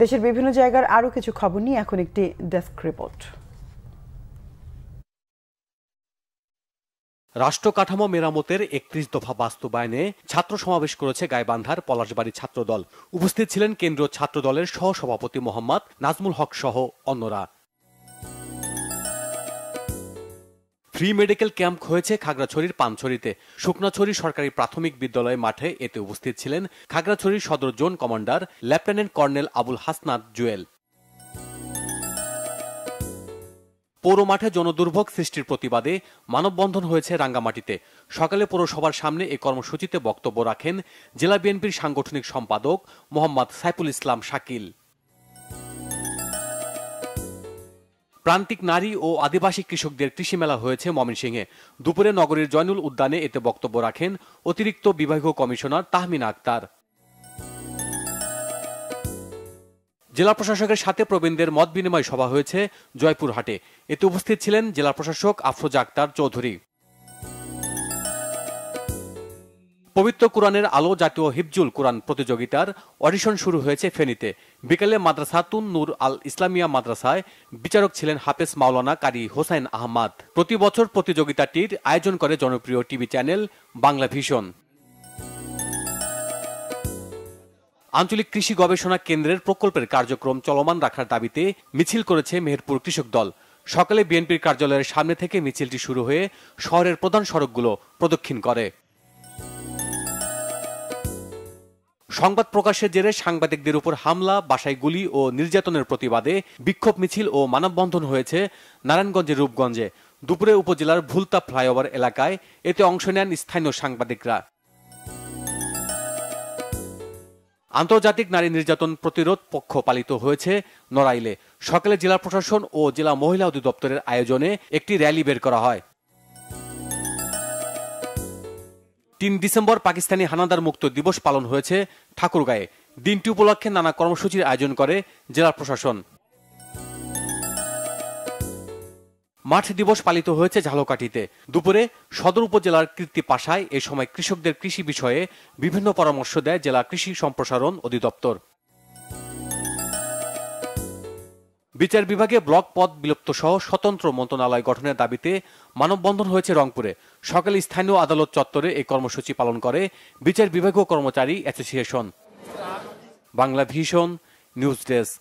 দেশের বিভিন্ন জায়গার আরও কিছু খবর নিয়ে এখন একটি ডেস্ক রিপোর্ট। রাষ্ট্র কাঠামো মেরামতের ৩১ দফা বাস্তবায়নে ছাত্র সমাবেশ করেছে গাইবান্ধার পলাশবাড়ী ছাত্রদল। উপস্থিত ছিলেন কেন্দ্রীয় ছাত্রদলের সহসভাপতি মোহাম্মদ নাজমুল হক সহ অন্যরা। ফ্রি মেডিকেল ক্যাম্প হয়েছে খাগড়াছড়ির পানছড়িতে। শুকনাছড়ি সরকারি প্রাথমিক বিদ্যালয় মাঠে এতে উপস্থিত ছিলেন খাগড়াছড়ি সদর zone commander lieutenant colonel Abul Hasnat Jewel. পৌর মাঠে জনদুর্ভোগ সৃষ্টির প্রতিবাদে মানববন্ধন হয়েছে রাঙ্গামাটিতে। সকালে পৌরসভার সামনে এ কর্মসূচিতে বক্তব্য রাখেন জেলা বিএনপির সাংগঠনিক সম্পাদক মোহাম্মদ সাইফুল ইসলাম শাকিল। প্রান্তিক নারী ও আদিবাসী কৃষকদের কৃষি মেলা হয়েছে ময়মনসিংহে। দুপুরে নগরীর জয়নুল উদ্যানে এতে বক্তব্য রাখেন অতিরিক্ত বিভাগীয় কমিশনার তাহমিনা আক্তার। জেলা প্রশাসকের সাথে প্রবীণদের মত বিনিময় সভা হয়েছে জয়পুরহাটে। এতে উপস্থিত ছিলেন জেলা প্রশাসক আফরোজা আক্তার চৌধুরী। পবিত্র কোরআনের আলো জাতীয় হিফজুল কোরআন প্রতিযোগিতার অডিশন শুরু হয়েছে ফেনীতে। বিকেলে মাদ্রাসাতুন নূর আল ইসলামিয়া মাদ্রাসায় বিচারক ছিলেন হাফেজ মাওলানা কারি হোসাইন আহমদ। প্রতি বছর প্রতিযোগিতাটির আয়োজন করে জনপ্রিয় টিভি চ্যানেল বাংলা ভিশন। আঞ্চলিক কৃষি গবেষণা কেন্দ্রের প্রকল্পের কার্যক্রম চলমান রাখার দাবিতে মিছিল করেছে মেহেরপুর কৃষক দল। সকালে বিএনপির কার্যালয়ের সামনে থেকে মিছিলটি শুরু হয়ে শহরের প্রধান সড়কগুলো প্রদক্ষিণ করে। সংবাদ প্রকাশের জেরে সাংবাদিকদের উপর হামলা, বাসায় গুলি ও নির্যাতনের প্রতিবাদে বিক্ষোভ মিছিল ও মানববন্ধন হয়েছে নারায়ণগঞ্জের রূপগঞ্জে। দুপুরে উপজেলার ভুলতা ফ্লাইওভার এলাকায় এতে অংশ নেন স্থানীয় সাংবাদিকরা। আন্তর্জাতিক নারী নির্যাতন প্রতিরোধ পক্ষ পালিত হয়েছে নড়াইলে। সকালে জেলা প্রশাসন ও জেলা মহিলা অধিদপ্তরের আয়োজনে একটি র্যালি বের করা হয়। ৩ ডিসেম্বর পাকিস্তানি হানাদার মুক্ত দিবস পালন হয়েছে ঠাকুরগাঁয়ে। দিনটি উপলক্ষে নানা কর্মসূচির আয়োজন করে জেলা প্রশাসন। মাঠ দিবস পালিত হয়েছে ঝালকাঠিতে। দুপুরে সদর উপজেলার কীর্তি পাশায় এ সময় কৃষকদের কৃষি বিষয়ে বিভিন্ন পরামর্শ দেয় জেলা কৃষি সম্প্রসারণ অধিদপ্তর। বিচার বিভাগে ব্লক পদ বিলুপ্ত সহ স্বতন্ত্র মন্ত্রণালয় গঠনের দাবিতে মানববন্ধন হয়েছে রংপুরে। সকালে স্থানীয় আদালত চত্বরে এই কর্মসূচি পালন করে বিচার বিভাগীয় কর্মচারী association. Bangla vision news desk.